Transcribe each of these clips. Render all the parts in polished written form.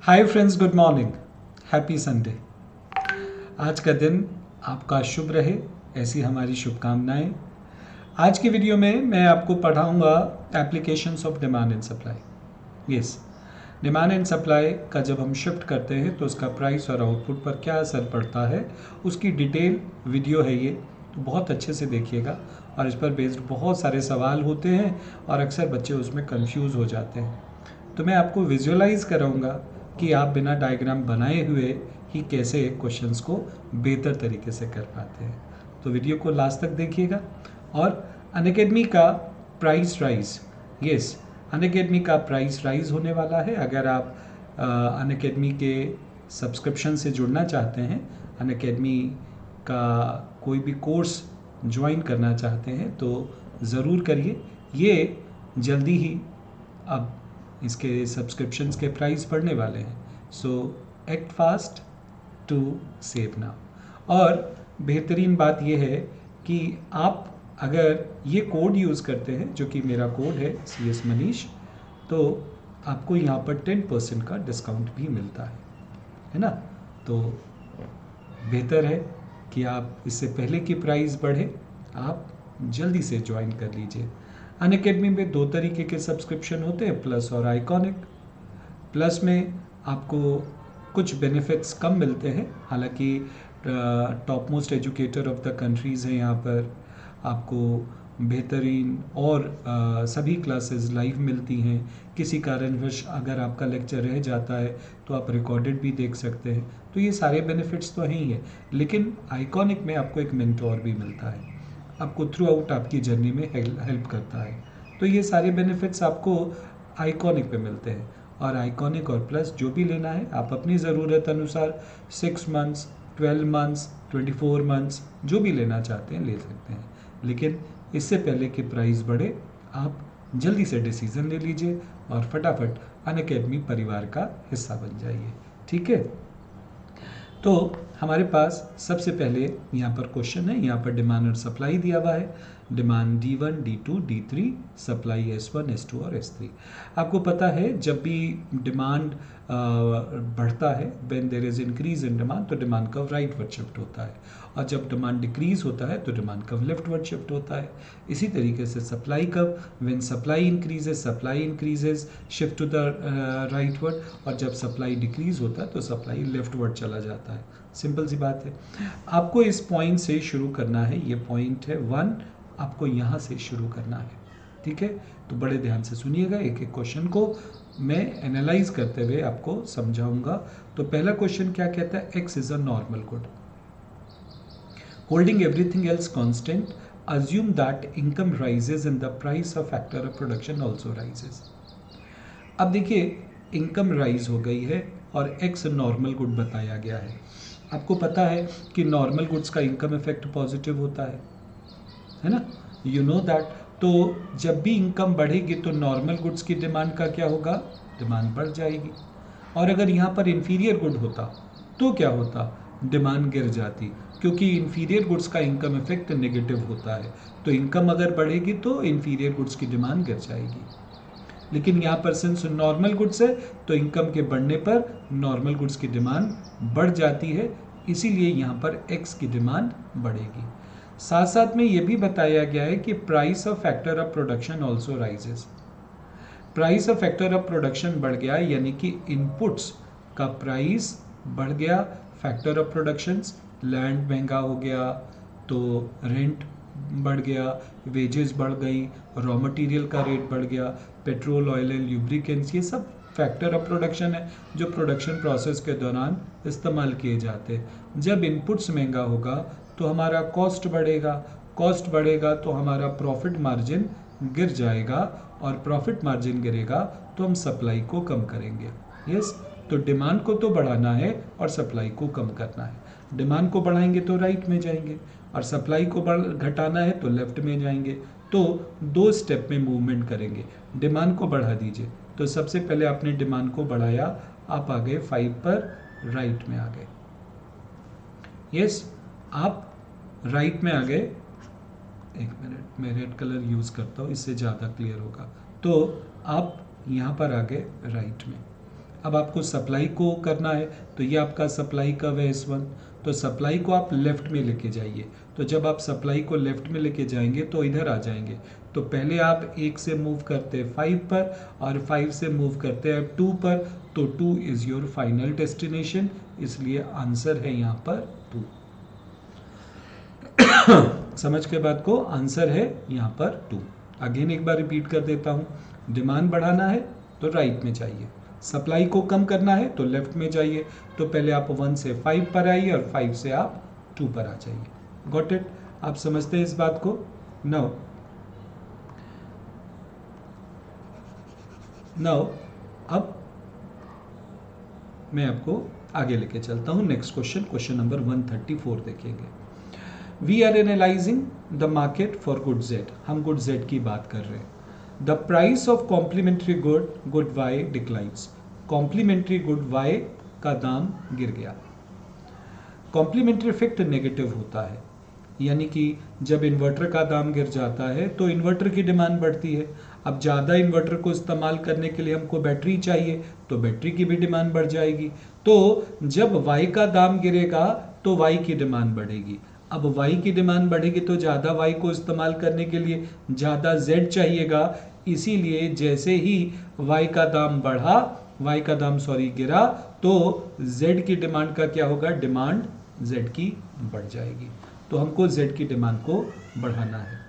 Hi friends, good morning, happy Sunday. आज का दिन आपका शुभ रहे, ऐसी हमारी शुभकामनाएं। आज की वीडियो में मैं आपको पढ़ाऊंगा applications of demand and supply. Yes, demand and supply का जब हम शिफ्ट करते हैं तो उसका प्राइस और आउटपुट पर क्या असर पड़ता है, उसकी डिटेल वीडियो है ये, तो बहुत अच्छे से देखिएगा। और इस पर बेस्ड बहुत सारे सवाल होते हैं और अक्सर बच्चे उसमें कंफ्यूज हो जाते हैं। तो मैं आपको विजुअलाइज कराऊंगा कि आप बिना डायग्राम बनाए हुए ही कैसे क्वेश्चंस को बेहतर तरीके से कर पाते हैं। तो वीडियो को लास्ट तक देखिएगा। और अनअकैडमी का प्राइस राइज, यस, अनअकैडमी का प्राइस राइज होने वाला है। अगर आप अनअकैडमी के सब्सक्रिप्शन से जुड़ना चाहते हैं, अनअकैडमी का कोई भी कोर्स ज्वाइन करना चाहते हैं तो ज़रूर करिए। ये जल्दी ही अब इसके सब्सक्रिप्शंस के प्राइस बढ़ने वाले हैं। So act fast to save now. और बेहतरीन बात यह है कि आप अगर ये कोड यूज़ करते हैं, जो कि मेरा कोड है CS मनीष, तो आपको यहाँ पर 10% का डिस्काउंट भी मिलता है ना। तो बेहतर है कि आप इससे पहले कि प्राइस बढ़े आप जल्दी से ज्वाइन कर लीजिए। अनअकैडमी में 2 तरीके के सब्सक्रिप्शन होते हैं, प्लस और आइकॉनिक। प्लस में आपको कुछ बेनिफिट्स कम मिलते हैं, हालांकि top most educator of the countries हैं यहाँ पर। आपको बेहतरीन और सभी क्लासेस लाइव मिलती हैं। किसी कारणवश अगर आपका लेक्चर रह जाता है तो आप रिकॉर्डेड भी देख सकते हैं। तो ये सारे बेनिफिट्स तो हैं ही है, लेकिन आइकॉनिक में आपको एक मेंटोर भी मिलता है, आपको थ्रू आउट आपकी जर्नी में हेल्प करता है। तो ये सारे बेनिफिट्स आपको आइकॉनिक पे मिलते हैं। और आइकॉनिक और प्लस जो भी लेना है आप अपनी ज़रूरत अनुसार 6 मंथ्स, 12 मंथ्स, 24 मंथ्स जो भी लेना चाहते हैं ले सकते हैं। लेकिन इससे पहले कि प्राइस बढ़े आप जल्दी से डिसीज़न ले लीजिए और फटाफट अनअकैडमी परिवार का हिस्सा बन जाइए। ठीक है, तो हमारे पास सबसे पहले यहाँ पर क्वेश्चन है, यहाँ पर डिमांड और सप्लाई दिया हुआ है। Demand D1, D2, D3, supply S1, S2 और S3। आपको पता है जब भी डिमांड बढ़ता है, when there is increase in demand, तो डिमांड कर्व राइटवर्ड शिफ्ट होता है, और जब डिमांड डिक्रीज होता है तो डिमांड कर्व लेफ्टवर्ड शिफ्ट होता है। इसी तरीके से supply curve, when supply increases shift to the rightward, और जब सप्लाई डिक्रीज होता है तो सप्लाई लेफ्टवर्ड चला जाता है। सिंपल सी बात है। आपको इस पॉइंट से शुरू करना है, ये पॉइंट है 1, आपको यहाँ से शुरू करना है। ठीक है, तो बड़े ध्यान से सुनिएगा, एक एक क्वेश्चन को मैं एनालाइज करते हुए आपको समझाऊंगा। तो पहला क्वेश्चन क्या कहता है, X is a normal good, holding everything else constant, assume that income rises and the price of factor of production also rises। अब देखिए, इनकम राइज हो गई है और X नॉर्मल गुड बताया गया है। आपको पता है कि नॉर्मल गुड्स का इनकम इफेक्ट पॉजिटिव होता है ना, यू नो दैट। तो जब भी इनकम बढ़ेगी तो नॉर्मल गुड्स की डिमांड का क्या होगा, डिमांड बढ़ जाएगी। और अगर यहाँ पर इंफीरियर गुड होता तो क्या होता, डिमांड गिर जाती, क्योंकि इंफीरियर गुड्स का इनकम इफेक्ट नेगेटिव होता है। तो इनकम अगर बढ़ेगी तो इंफीरियर गुड्स की डिमांड गिर जाएगी। लेकिन यहाँ पर सिंस नॉर्मल गुड्स है तो इनकम के बढ़ने पर नॉर्मल गुड्स की डिमांड बढ़ जाती है, इसीलिए यहाँ पर X की डिमांड बढ़ेगी। साथ साथ में ये भी बताया गया है कि price of factor of production also rises. Price of factor of production बढ़ गया, यानी कि इनपुट्स का प्राइस बढ़ गया। फैक्टर ऑफ प्रोडक्शन, लैंड महंगा हो गया तो रेंट बढ़ गया, वेजेस बढ़ गई, रॉ मटेरियल का रेट बढ़ गया, पेट्रोल, ऑयल एंड ल्यूब्रिकेंट्स, ये सब फैक्टर ऑफ प्रोडक्शन है जो प्रोडक्शन प्रोसेस के दौरान इस्तेमाल किए जाते हैं। जब इनपुट्स महंगा होगा तो हमारा कॉस्ट बढ़ेगा, कॉस्ट बढ़ेगा तो हमारा प्रॉफिट मार्जिन गिर जाएगा, और प्रॉफिट मार्जिन गिरेगा तो हम सप्लाई को कम करेंगे। यस, तो डिमांड को तो बढ़ाना है और सप्लाई को कम करना है। डिमांड को बढ़ाएंगे तो राइट में जाएंगे, और सप्लाई को घटाना है तो लेफ्ट में जाएंगे। तो 2 स्टेप में मूवमेंट करेंगे। डिमांड को बढ़ा दीजिए, तो सबसे पहले आपने डिमांड को बढ़ाया, आप आ गए 5 पर, राइट में आ गए। यस, आप राइट में आ गए। एक मिनट, मैं रेड कलर यूज़ करता हूँ, इससे ज़्यादा क्लियर होगा। तो आप यहाँ पर आ गए राइट में। अब आपको सप्लाई को करना है, तो ये आपका सप्लाई कर्व है S1। तो सप्लाई को आप लेफ्ट में लेके जाइए। तो जब आप सप्लाई को लेफ्ट में लेके जाएंगे तो इधर आ जाएंगे। तो पहले आप 1 से मूव करते हैं 5 पर और 5 से मूव करते हैं 2 पर। तो 2 इज योर फाइनल डेस्टिनेशन, इसलिए आंसर है यहाँ पर 2। समझ के बाद को आंसर है यहाँ पर 2। अगेन एक बार रिपीट कर देता हूँ। डिमांड बढ़ाना है तो राइट में जाइए, सप्लाई को कम करना है तो लेफ्ट में जाइए। तो पहले आप 1 से 5 पर आइए और 5 से आप 2 पर आ जाइए। Got it? आप समझते हैं इस बात को? नाउ अब मैं आपको आगे लेके चलता हूं। नेक्स्ट क्वेश्चन नंबर 134 देखेंगे। We are analysing the market for good Z. हम गुड जेड की बात कर रहे हैं। The price of complementary good Y declines. Complementary good Y का दाम गिर गया। कॉम्प्लीमेंट्री इफेक्ट नेगेटिव होता है, यानी कि जब इन्वर्टर का दाम गिर जाता है तो इन्वर्टर की डिमांड बढ़ती है। अब ज़्यादा इन्वर्टर को इस्तेमाल करने के लिए हमको बैटरी चाहिए, तो बैटरी की भी डिमांड बढ़ जाएगी। तो जब वाई का दाम गिरेगा तो वाई की डिमांड बढ़ेगी। अब वाई की डिमांड बढ़ेगी तो ज़्यादा वाई को इस्तेमाल करने के लिए ज़्यादा जेड चाहिएगा। इसीलिए जैसे ही वाई का दाम गिरा तो जेड की डिमांड का क्या होगा? डिमांड जेड की बढ़ जाएगी। तो हमको जेड की डिमांड को बढ़ाना है,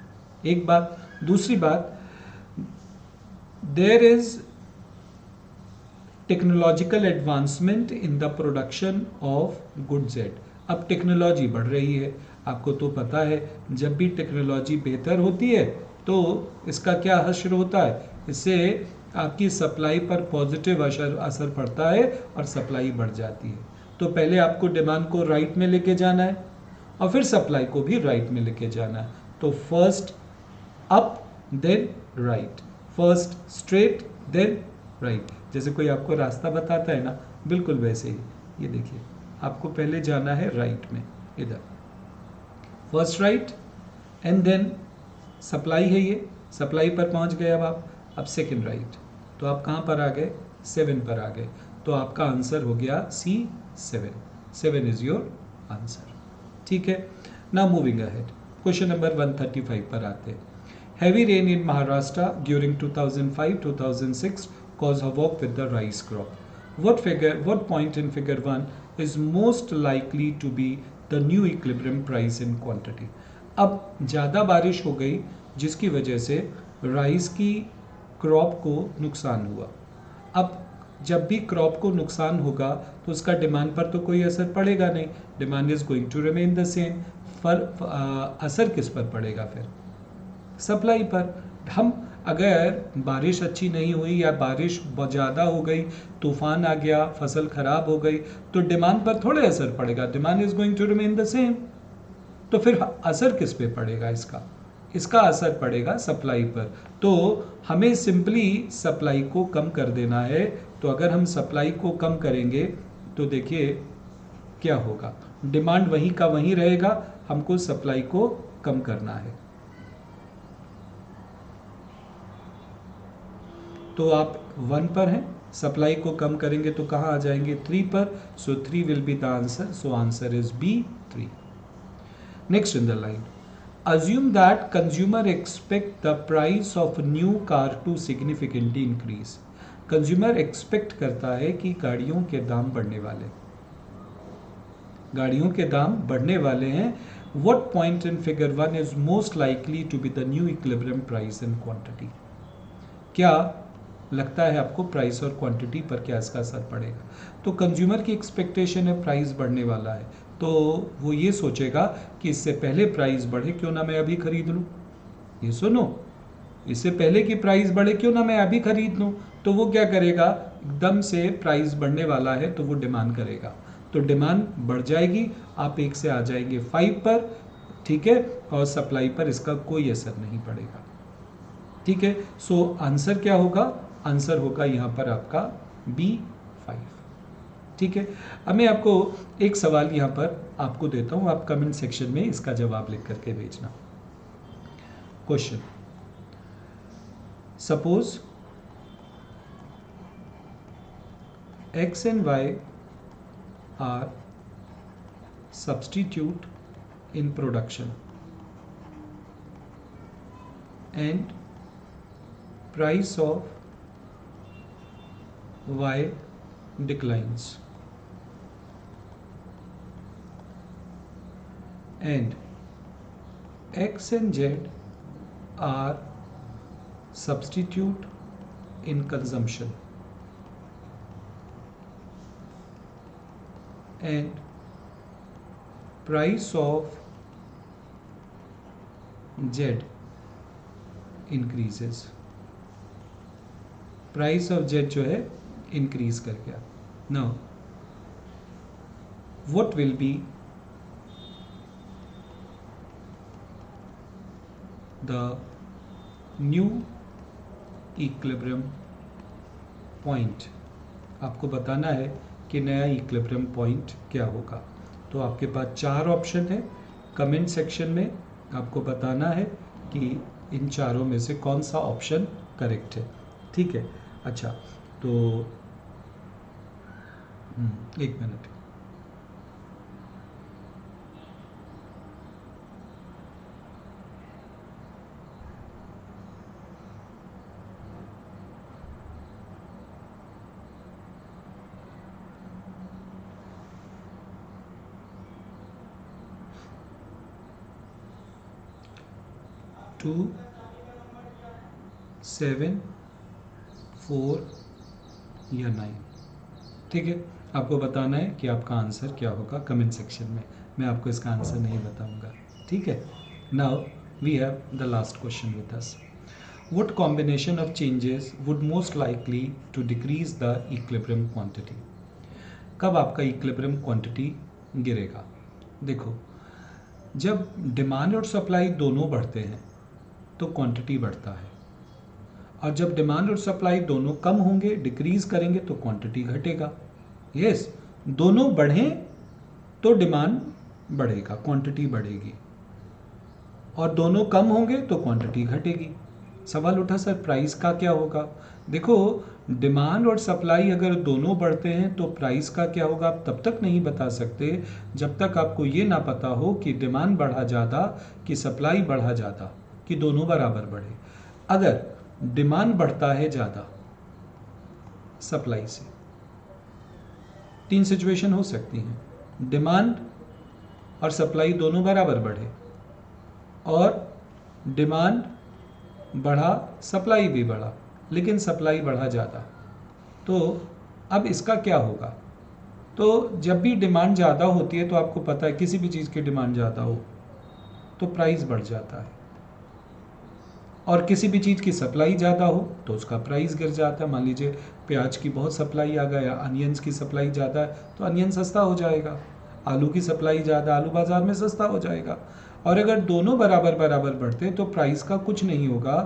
एक बात। दूसरी बात, there is technological advancement in the production of good Z. अब टेक्नोलॉजी बढ़ रही है, आपको तो पता है जब भी टेक्नोलॉजी बेहतर होती है तो इसका क्या असर होता है? इससे आपकी सप्लाई पर पॉजिटिव असर पड़ता है और सप्लाई बढ़ जाती है। तो पहले आपको डिमांड को राइट में लेके जाना है और फिर सप्लाई को भी राइट में लेके जाना है। तो first up then right, first straight then right. जैसे कोई आपको रास्ता बताता है ना, बिल्कुल वैसे ही। ये देखिए, आपको पहले जाना है राइट में, इधर first right and then supply है, ये सप्लाई पर पहुंच गए। अब सेकंड राइट, तो आप कहाँ पर आ गए? 7 पर आ गए। तो आपका आंसर हो गया C7। 7 is your answer. ठीक है, now moving ahead. Question number 135 पर आते हैं। Heavy rain in Maharashtra during 2005-2006 caused havoc with the rice crop. What point in figure 1 is most likely to be the new equilibrium price in quantity? अब ज़्यादा बारिश हो गई जिसकी वजह से राइस की क्रॉप को नुकसान हुआ। अब जब भी क्रॉप को नुकसान होगा तो उसका डिमांड पर तो कोई असर पड़ेगा नहीं, demand is going to remain the same. असर किस पर पड़ेगा फिर? सप्लाई पर। हम अगर बारिश अच्छी नहीं हुई या बारिश बहुत ज़्यादा हो गई, तूफान आ गया, फसल खराब हो गई, तो डिमांड पर थोड़े असर पड़ेगा, demand is going to remain the same. तो फिर असर किस पे पड़ेगा इसका असर पड़ेगा सप्लाई पर। तो हमें सिंपली सप्लाई को कम कर देना है। तो अगर हम सप्लाई को कम करेंगे तो देखिए क्या होगा, डिमांड वहीं का वहीं रहेगा, हमको सप्लाई को कम करना है। तो आप 1 पर हैं, सप्लाई को कम करेंगे तो कहाँ आ जाएंगे? 3 पर। सो 3 will be the answer, so answer is B3। Next in the line, assume that consumer expect the price of new car to significantly increase. Consumer expect करता है कि गाड़ियों के दाम बढ़ने वाले हैं। What point in figure 1 is most likely to be the new equilibrium price and quantity? क्या लगता है आपको प्राइस और क्वांटिटी पर क्या इसका असर पड़ेगा? तो कंज्यूमर की एक्सपेक्टेशन है प्राइस बढ़ने वाला है, तो वो ये सोचेगा कि इससे पहले प्राइस बढ़े क्यों ना मैं अभी खरीद लूँ। ये सुनो, इससे पहले कि प्राइस बढ़े क्यों ना मैं अभी खरीद लूँ। तो वो क्या करेगा, एकदम से प्राइस बढ़ने वाला है तो वो डिमांड करेगा, तो डिमांड बढ़ जाएगी, आप 1 से आ जाएंगे 5 पर। ठीक है, और सप्लाई पर इसका कोई असर नहीं पड़ेगा। ठीक है, सो आंसर क्या होगा? आंसर होगा यहाँ पर आपका B5। ठीक है, अब मैं आपको एक सवाल यहाँ पर आपको देता हूँ, आप कमेंट सेक्शन में इसका जवाब लिख करके भेजना। Question, suppose X and Y are substitute in production and price of Y declines, and X and Z are substitute in consumption and price of Z increases. Price of Z जो है increase कर गया. Now what will be the new equilibrium point. आपको बताना है कि नया equilibrium point क्या होगा. तो आपके पास 4 ऑप्शन है. कमेंट सेक्शन में आपको बताना है कि इन चारों में से कौन सा ऑप्शन करेक्ट है. ठीक है. अच्छा, तो 1 मिनट. टू 7 4 या 9. ठीक है. आपको बताना है कि आपका आंसर क्या होगा कमेंट सेक्शन में. मैं आपको इसका आंसर नहीं बताऊंगा. ठीक है. Now we have the last question with us. What combination of changes would most likely to decrease the equilibrium quantity. कब आपका इक्विलिब्रियम क्वांटिटी गिरेगा. देखो, जब डिमांड और सप्लाई दोनों बढ़ते हैं तो क्वांटिटी बढ़ता है, और जब डिमांड और सप्लाई दोनों कम होंगे, डिक्रीज करेंगे, तो क्वांटिटी घटेगा. यस, दोनों बढ़ें तो डिमांड बढ़ेगा, क्वांटिटी बढ़ेगी, और दोनों कम होंगे तो क्वांटिटी घटेगी. सवाल उठा सर प्राइस का क्या होगा. देखो, डिमांड और सप्लाई अगर दोनों बढ़ते हैं तो प्राइस का क्या होगा आप तब तक नहीं बता सकते जब तक आपको ये ना पता हो कि डिमांड बढ़ा ज़्यादा कि सप्लाई बढ़ा ज़्यादा कि दोनों बराबर बढ़े. अगर डिमांड बढ़ता है ज़्यादा सप्लाई से, 3 सिचुएशन हो सकती हैं. डिमांड और सप्लाई दोनों बराबर बढ़े, और डिमांड बढ़ा सप्लाई भी बढ़ा, लेकिन सप्लाई बढ़ा ज़्यादा. तो अब इसका क्या होगा. तो जब भी डिमांड ज़्यादा होती है तो आपको पता है किसी भी चीज़ की डिमांड ज़्यादा हो तो प्राइस बढ़ जाता है, और किसी भी चीज़ की सप्लाई ज़्यादा हो तो उसका प्राइस गिर जाता है. मान लीजिए प्याज की बहुत सप्लाई आ गया, अनियंस की सप्लाई ज़्यादा है तो अनियन सस्ता हो जाएगा. आलू की सप्लाई ज़्यादा, आलू बाज़ार में सस्ता हो जाएगा. और अगर दोनों बराबर बराबर बढ़ते तो प्राइस का कुछ नहीं होगा.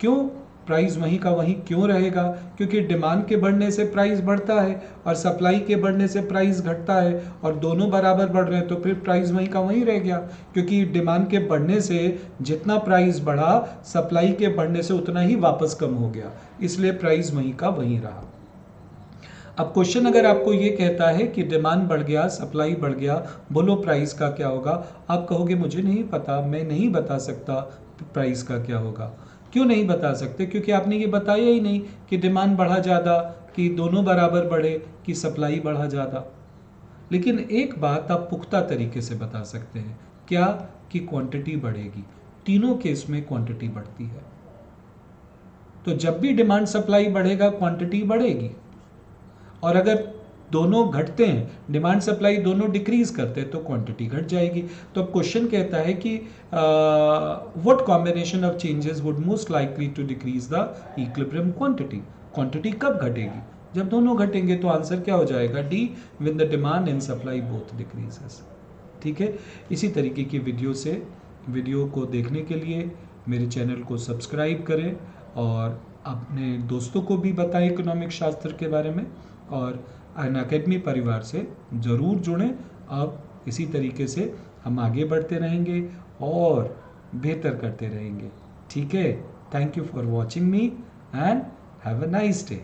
क्यों? प्राइस वहीं का वहीं क्यों रहेगा? क्योंकि डिमांड के बढ़ने से प्राइस बढ़ता है और सप्लाई के बढ़ने से प्राइस घटता है, और दोनों बराबर बढ़ रहे हैं तो फिर प्राइस वहीं का वहीं रह गया. क्योंकि डिमांड के बढ़ने से जितना प्राइस बढ़ा, सप्लाई के बढ़ने से उतना ही वापस कम हो गया, इसलिए प्राइस वहीं का वहीं रहा. अब क्वेश्चन अगर आपको ये कहता है कि डिमांड बढ़ गया, सप्लाई बढ़ गया, बोलो प्राइस का क्या होगा. आप कहोगे मुझे नहीं पता, मैं नहीं बता सकता प्राइस का क्या होगा. क्यों नहीं बता सकते? क्योंकि आपने ये बताया ही नहीं कि डिमांड बढ़ा ज़्यादा, कि दोनों बराबर बढ़े, कि सप्लाई बढ़ा ज़्यादा. लेकिन एक बात आप पुख्ता तरीके से बता सकते हैं. क्या? कि क्वांटिटी बढ़ेगी. तीनों केस में क्वांटिटी बढ़ती है. तो जब भी डिमांड सप्लाई बढ़ेगा क्वांटिटी बढ़ेगी, और अगर दोनों घटते हैं, डिमांड सप्लाई दोनों डिक्रीज करते हैं, तो क्वांटिटी घट जाएगी. तो अब क्वेश्चन कहता है कि what combination of changes would most likely to decrease the equilibrium quantity. Quantity कब घटेगी? जब दोनों घटेंगे. तो आंसर क्या हो जाएगा? D, when the demand and supply both decreases. ठीक है. इसी तरीके की वीडियो को देखने के लिए मेरे चैनल को सब्सक्राइब करें, और अपने दोस्तों को भी बताएं इकोनॉमिक शास्त्र के बारे में, और अनअकैडमी परिवार से ज़रूर जुड़ें. अब इसी तरीके से हम आगे बढ़ते रहेंगे और बेहतर करते रहेंगे. ठीक है. Thank you for watching me and have a nice day.